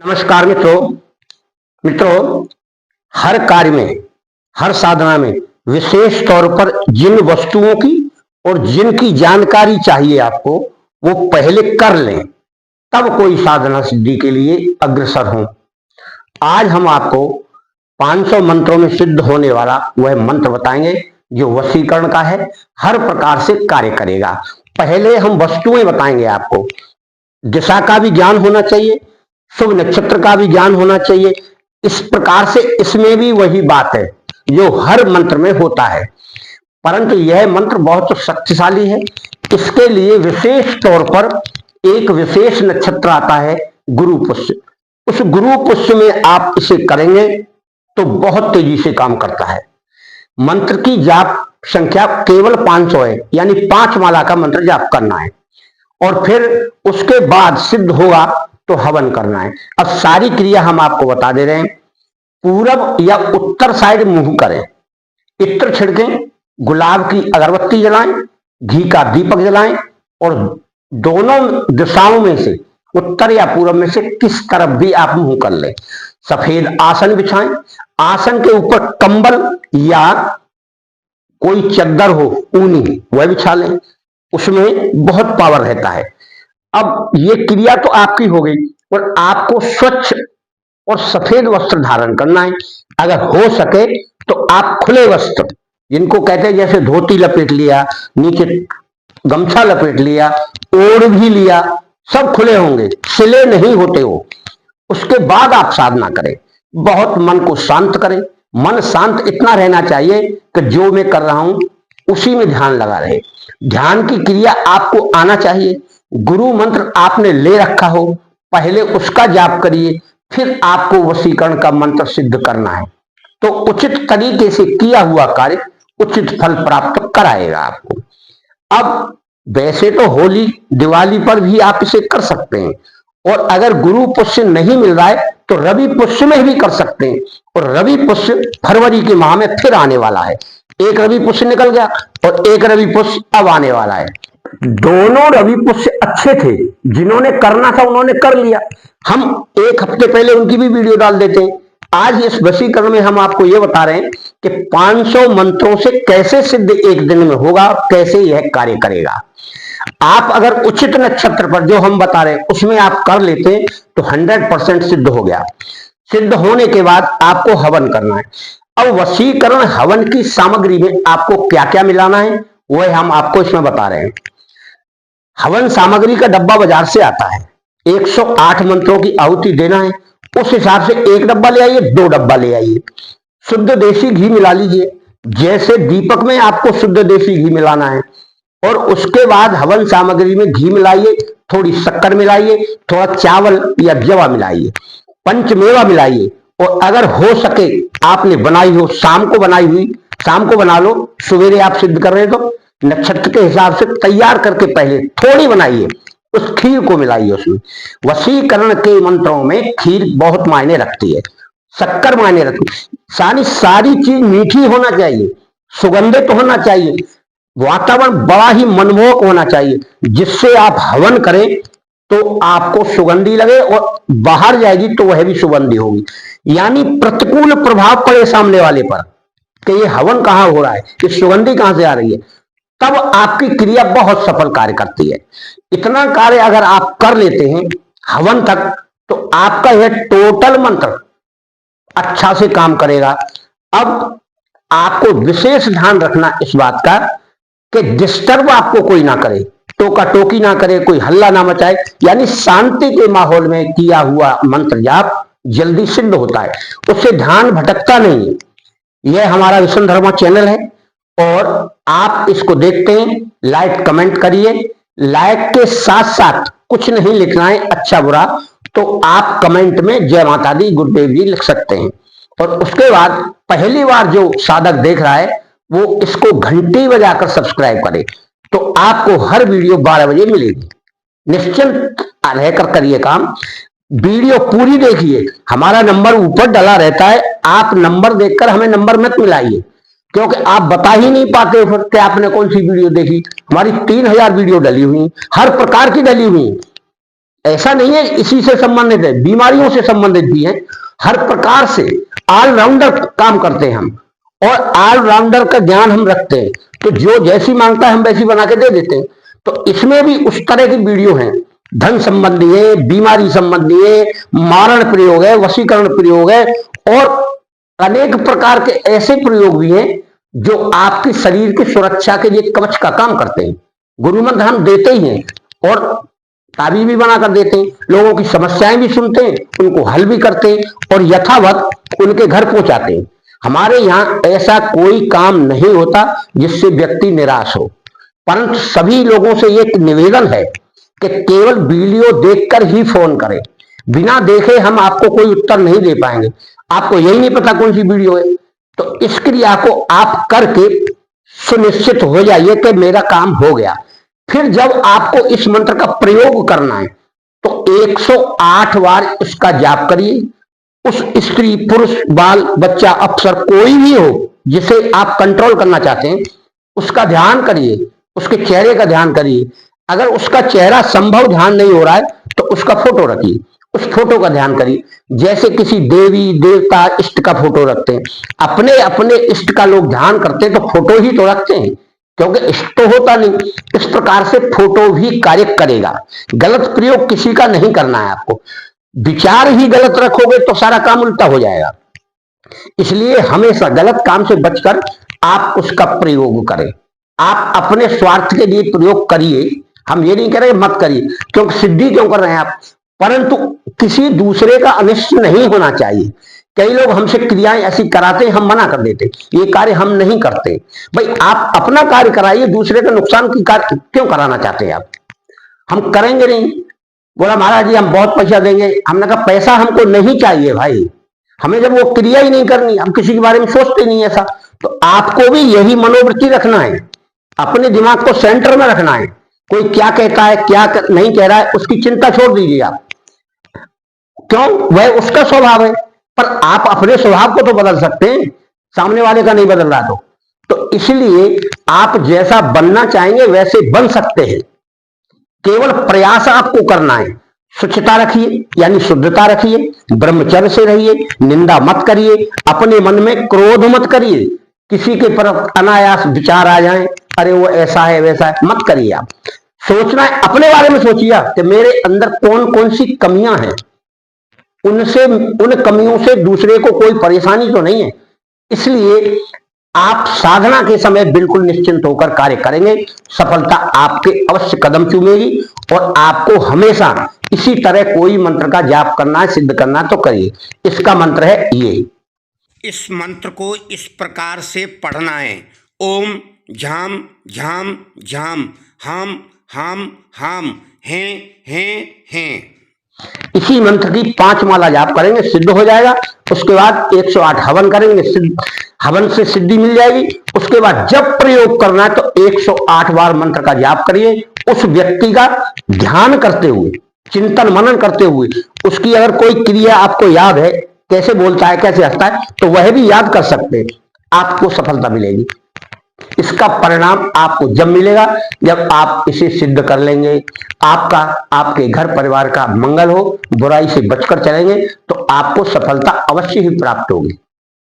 नमस्कार मित्रों हर कार्य में, हर साधना में विशेष तौर पर जिन वस्तुओं की और जिनकी जानकारी चाहिए आपको, वो पहले कर लें, तब कोई साधना सिद्धि के लिए अग्रसर हों। आज हम आपको 500 मंत्रों में सिद्ध होने वाला वह मंत्र बताएंगे जो वशीकरण का है, हर प्रकार से कार्य करेगा। पहले हम वस्तुएं बताएंगे आपको। दिशा का भी ज्ञान होना चाहिए, शुभ नक्षत्र का भी ज्ञान होना चाहिए। इस प्रकार से इसमें भी वही बात है जो हर मंत्र में होता है, परंतु यह मंत्र बहुत शक्तिशाली है। इसके लिए विशेष तौर पर एक विशेष नक्षत्र आता है, गुरु पुष्य। उस गुरु पुष्य में आप इसे करेंगे तो बहुत तेजी से काम करता है। मंत्र की जाप संख्या केवल 500 है, यानी 5 माला का मंत्र जाप करना है और फिर उसके बाद सिद्ध होगा तो हवन करना है। अब सारी क्रिया हम आपको बता दे रहे हैं। पूरब या उत्तर साइड मुंह करें, इत्र छिड़कें, गुलाब की अगरबत्ती जलाएं, घी का दीपक जलाएं और दोनों दिशाओं में से, उत्तर या पूरब में से किस तरफ भी आप मुंह कर लें। सफेद आसन बिछाएं, आसन के ऊपर कंबल या कोई चद्दर हो ऊनी वह बिछा लें, उसमें बहुत पावर रहता है। अब ये क्रिया तो आपकी हो गई और आपको स्वच्छ और सफेद वस्त्र धारण करना है। अगर हो सके तो आप खुले वस्त्र, जिनको कहते हैं जैसे धोती लपेट लिया, नीचे गमछा लपेट लिया, ओढ़ भी लिया, सब खुले होंगे, सिले नहीं होते हो। उसके बाद आप साधना करें। बहुत मन को शांत करें। मन शांत इतना रहना चाहिए कि जो मैं कर रहा हूं उसी में ध्यान लगा रहे। ध्यान की क्रिया आपको आना चाहिए। गुरु मंत्र आपने ले रखा हो, पहले उसका जाप करिए, फिर आपको वशीकरण का मंत्र सिद्ध करना है तो उचित तरीके से किया हुआ कार्य उचित फल प्राप्त कराएगा आपको। अब वैसे तो होली दिवाली पर भी आप इसे कर सकते हैं, और अगर गुरु पुष्य नहीं मिल रहा है तो रवि पुष्य में भी कर सकते हैं। और रवि पुष्य फरवरी के माह में फिर आने वाला है। एक रवि पुष्य निकल गया और एक रवि पुष्य अब आने वाला है। दोनों रवि पुष्य अच्छे थे, जिन्होंने करना था उन्होंने कर लिया। हम एक हफ्ते पहले उनकी भी वीडियो डाल देते हैं। आज इस वशीकरण में हम आपको यह बता रहे हैं कि 500 मंत्रों से कैसे सिद्ध एक दिन में होगा, कैसे यह कार्य करेगा। आप अगर उचित नक्षत्र पर जो हम बता रहे हैं उसमें आप कर लेते हैं तो 100% सिद्ध हो गया। सिद्ध होने के बाद आपको हवन करना है। अब वशीकरण हवन की सामग्री में आपको क्या क्या मिलाना है वह हम आपको इसमें बता रहे हैं। हवन सामग्री का डब्बा बाजार से आता है। 108 मंत्रों की आहुति देना है, उस हिसाब से 1 डब्बा ले आइए, 2 डब्बा ले आइए। शुद्ध देसी घी मिला लीजिए, जैसे दीपक में आपको शुद्ध देसी घी मिलाना है। और उसके बाद हवन सामग्री में घी मिलाइए, थोड़ी शक्कर मिलाइए, थोड़ा चावल या जवा मिलाइए, पंचमेवा मिलाइए। और अगर हो सके आपने बनाई हो, शाम को बनाई हुई, शाम को बना लो, सवेरे आप सिद्ध कर रहे हैं तो नक्षत्र के हिसाब से तैयार करके पहले थोड़ी बनाइए, उस खीर को मिलाइए उसमें। वशीकरण के मंत्रों में खीर बहुत मायने रखती है, शक्कर मायने रखती है। सारी चीज मीठी होना चाहिए, सुगंधित होना चाहिए, वातावरण बड़ा ही मनमोहक होना चाहिए, जिससे आप हवन करें तो आपको सुगंधी लगे और बाहर जाएगी तो वह भी सुगंधी होगी। यानी प्रतिकूल प्रभाव पड़े सामने वाले पर कि ये हवन कहां हो रहा है, ये सुगंधी कहां से आ रही है, तब आपकी क्रिया बहुत सफल कार्य करती है। इतना कार्य अगर आप कर लेते हैं हवन तक तो आपका यह टोटल मंत्र अच्छा से काम करेगा। अब आपको विशेष ध्यान रखना इस बात का कि डिस्टर्ब आपको कोई ना करे, टोका टोकी ना करे, कोई हल्ला ना मचाए। यानी शांति के माहौल में किया हुआ मंत्र जाप जल्दी सिद्ध होता है, उससे ध्यान भटकता नहीं। यह हमारा विष्णु धर्मा चैनल है और आप इसको देखते हैं, लाइक कमेंट करिए। लाइक के साथ साथ कुछ नहीं लिखना है अच्छा बुरा, तो आप कमेंट में जय माता दी गुरुदेव जी लिख सकते हैं। और उसके बाद पहली बार जो साधक देख रहा है वो इसको घंटी बजाकर सब्सक्राइब करे, तो आपको हर वीडियो 12 बजे मिलेगी। निश्चिंत रहकर करिए काम, वीडियो पूरी देखिए। हमारा नंबर ऊपर डला रहता है, आप नंबर देखकर हमें नंबर मत मिलाइए, क्योंकि आप बता ही नहीं पाते फिर कि आपने कौन सी वीडियो देखी। हमारी 3000 वीडियो डली हुई, हर प्रकार की डली हुई। ऐसा नहीं है इसी से संबंधित है, बीमारियों से संबंधित भी है। हर प्रकार से ऑलराउंडर काम करते हैं हम, और ऑलराउंडर का ज्ञान हम रखते हैं। तो जो जैसी मांगता है हम वैसी बना के दे देते हैं। तो इसमें भी उस तरह की वीडियो है, धन संबंधी है, बीमारी संबंधी है, मारण प्रयोग है, वशीकरण प्रयोग है, और अनेक प्रकार के ऐसे प्रयोग भी हैं जो आपके शरीर की सुरक्षा के लिए कवच का काम करते हैं। गुरु मंत्र हम देते ही हैं, और ताबीज भी बनाकर देते हैं, लोगों की समस्याएं भी सुनते हैं, उनको हल भी करते हैं, और यथावत उनके घर पहुंचाते हैं। हमारे यहाँ ऐसा कोई काम नहीं होता जिससे व्यक्ति निराश हो, परंतु सभी लोगों से एक निवेदन है कि केवल वीडियो देखकर ही फोन करें। बिना देखे हम आपको कोई उत्तर नहीं दे पाएंगे। आपको यही नहीं पता कौन सी वीडियो है, तो इस क्रिया को आप करके सुनिश्चित हो जाइए कि मेरा काम हो गया। फिर जब आपको इस मंत्र का प्रयोग करना है तो 108 बार इसका जाप करिए। उस स्त्री, पुरुष, बाल, बच्चा, अफसर कोई भी हो जिसे आप कंट्रोल करना चाहते हैं, उसका ध्यान करिए, उसके चेहरे का ध्यान करिए। अगर उसका चेहरा संभव ध्यान नहीं हो रहा है तो उसका फोटो रखिए, उस फोटो का ध्यान करिए। जैसे किसी देवी देवता इष्ट का फोटो रखते हैं, अपने अपने इष्ट का लोग ध्यान करते हैं तो फोटो ही तो रखते हैं, क्योंकि इष्ट तो होता नहीं। इस प्रकार से फोटो भी कार्य करेगा। गलत प्रयोग किसी का नहीं करना है आपको। विचार ही गलत रखोगे तो सारा काम उल्टा हो जाएगा। इसलिए हमेशा गलत काम से बचकर आप उसका प्रयोग करें। आप अपने स्वार्थ के लिए प्रयोग करिए, हम ये नहीं कह रहे मत करिए, क्योंकि सिद्धि क्यों कर रहे हैं आप, परंतु किसी दूसरे का अनिष्ट नहीं होना चाहिए। कई लोग हमसे क्रियाएं ऐसी कराते हैं, हम मना कर देते, ये कार्य हम नहीं करते। भाई आप अपना कार्य कराइए, दूसरे का नुकसान की कार्य क्यों कराना चाहते हैं आप? हम करेंगे नहीं। बोला महाराज जी हम बहुत पैसा देंगे। हमने कहा पैसा हमको नहीं चाहिए भाई, हमें जब वो क्रिया ही नहीं करनी, हम किसी के बारे में सोचते नहीं ऐसा। तो आपको भी यही मनोवृत्ति रखना है, अपने दिमाग को सेंटर में रखना है। कोई क्या कहता है क्या नहीं कह रहा है उसकी चिंता छोड़ दीजिए आप, क्यों, वह उसका स्वभाव है। पर आप अपने स्वभाव को तो बदल सकते हैं, सामने वाले का नहीं बदल रहा तो इसलिए आप जैसा बनना चाहेंगे वैसे बन सकते हैं। केवल प्रयास आपको करना है। स्वच्छता रखिए, यानी शुद्धता रखिए, ब्रह्मचर्य से रहिए, निंदा मत करिए, अपने मन में क्रोध मत करिए। किसी के पर अनायास विचार आ जाए, अरे वो ऐसा है वैसा है, मत करिए। आप सोचना है, अपने बारे में सोचिए कि मेरे अंदर कौन कौन सी कमियां हैं, उनसे, उन कमियों से दूसरे को कोई परेशानी तो नहीं है। इसलिए आप साधना के समय बिल्कुल निश्चिंत होकर कार्य करेंगे, सफलता आपके अवश्य कदम चूमेगी। और आपको हमेशा इसी तरह कोई मंत्र का जाप करना है, सिद्ध करना तो करिए। इसका मंत्र है ये। इस मंत्र को इस प्रकार से पढ़ना है, ओम झाम झाम झाम हाम हाम हाम हैं। इसी मंत्र की 5 माला जाप करेंगे, सिद्ध हो जाएगा। उसके बाद 108 हवन करेंगे, हवन से सिद्धि मिल जाएगी। उसके बाद जब प्रयोग करना है तो 108 बार मंत्र का जाप करिए। उस व्यक्ति का ध्यान करते हुए, चिंतन मनन करते हुए, उसकी अगर कोई क्रिया आपको याद है, कैसे बोलता है, कैसे हंसता है, तो वह भी याद कर सकते हैं, आपको सफलता मिलेगी। इसका परिणाम आपको जब मिलेगा जब आप इसे सिद्ध कर लेंगे। आपका, आपके घर परिवार का मंगल हो, बुराई से बचकर चलेंगे तो आपको सफलता अवश्य ही प्राप्त होगी।